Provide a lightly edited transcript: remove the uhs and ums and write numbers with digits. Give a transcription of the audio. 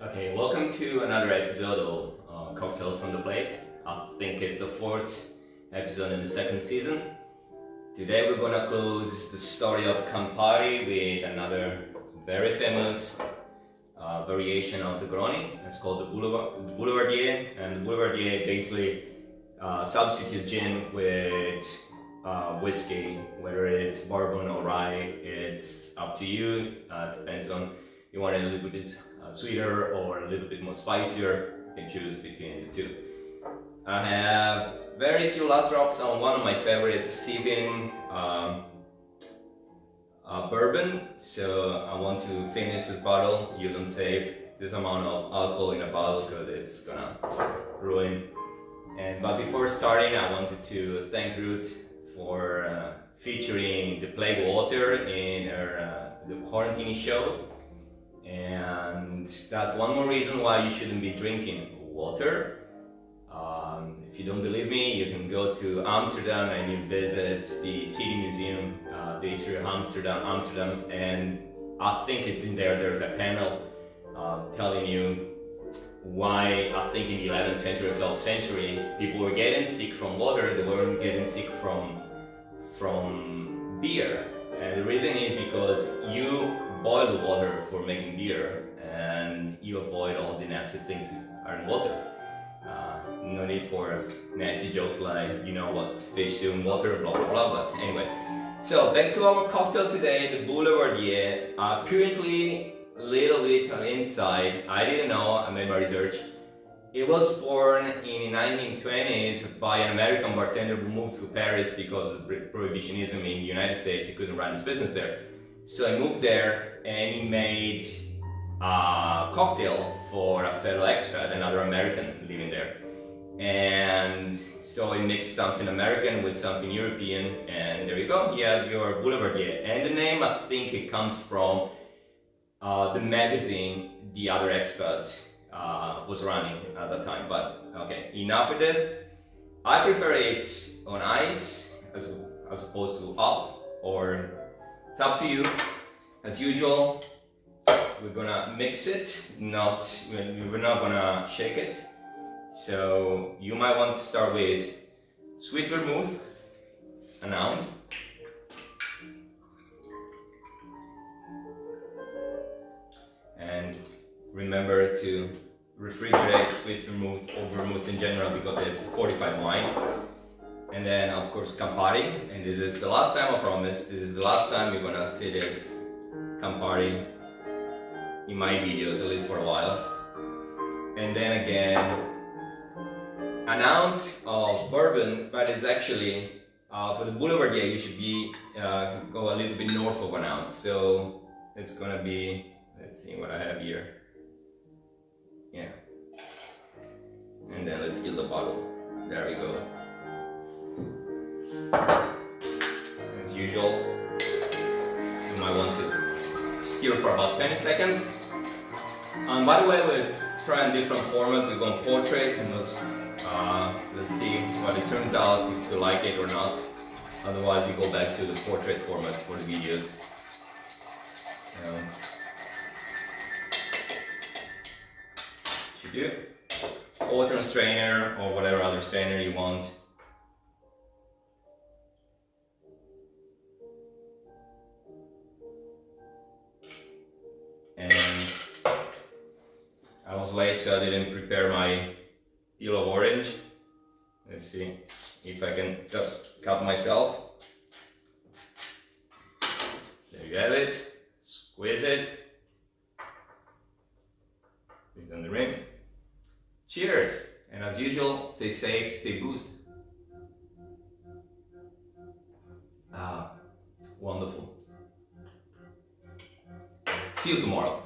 Okay, welcome to another episode of Cocktails from the Plate. I think it's the fourth episode in the second season. Today we're gonna close the story of Campari with another very famous variation of the Negroni. It's called the Boulevardier, and the Boulevardier basically substitute gin with whiskey, whether it's bourbon or rye. It's up to you. Depends on you want it a little bit sweeter or a little bit more spicier. You can choose between the two. I have very few last drops on one of my favorites, Sebin bourbon. So I want to finish this bottle. You don't save this amount of alcohol in a bottle because it's gonna ruin. But before starting, I wanted to thank Ruth for featuring the plague water in her the quarantine show. And that's one more reason why you shouldn't be drinking water. If you don't believe me, you can go to Amsterdam and you visit the City Museum, the history of Amsterdam, and I think it's in there. There's a panel telling you why I think in the 11th century or 12th century people were getting sick from water. They weren't getting sick from beer, and the reason is because you boil the water for making beer and you avoid all the nasty things that are in water. No need for nasty jokes like, you know what fish do in water, blah blah blah. But anyway, so back to our cocktail today, the Boulevardier. Currently a little bit on inside. I didn't know, I made my research. It was born in the 1920s by an American bartender who moved to Paris because of prohibitionism in the United States. He couldn't run his business there. So he moved there and he made a cocktail for a fellow expat, another American living there. And so he mixed something American with something European, and there you go, you have your Boulevardier. And the name, I think it comes from the magazine the other expat was running at the time. But okay, enough with this. I prefer it on ice as opposed to up, or it's up to you. As usual, we're gonna mix it, we're not gonna shake it. So you might want to start with sweet vermouth, an ounce. And remember to refrigerate sweet vermouth or vermouth in general because it's fortified wine. And then of course Campari, and this is the last time, I promise, this is the last time you're gonna see this Campari in my videos, at least for a while. And then again, an ounce of bourbon, but it's actually, for the Boulevardier you should be, go a little bit north of an ounce. So it's gonna be, let's see what I have here. Yeah. And then let's fill the bottle. There we go. As usual, you might want to stir for about 20 seconds. And by the way, we're trying different formats. We're going portrait, and let's see what it turns out, if you like it or not. Otherwise, we go back to the portrait format for the videos. Should do. Water strainer or whatever other strainer you want. And I was late, so I didn't prepare my peel of orange. Let's see if I can just cut myself. There you have it. Squeeze it. Put it on the rim. Cheers! And as usual, stay safe, stay boosted. Wonderful. See you tomorrow.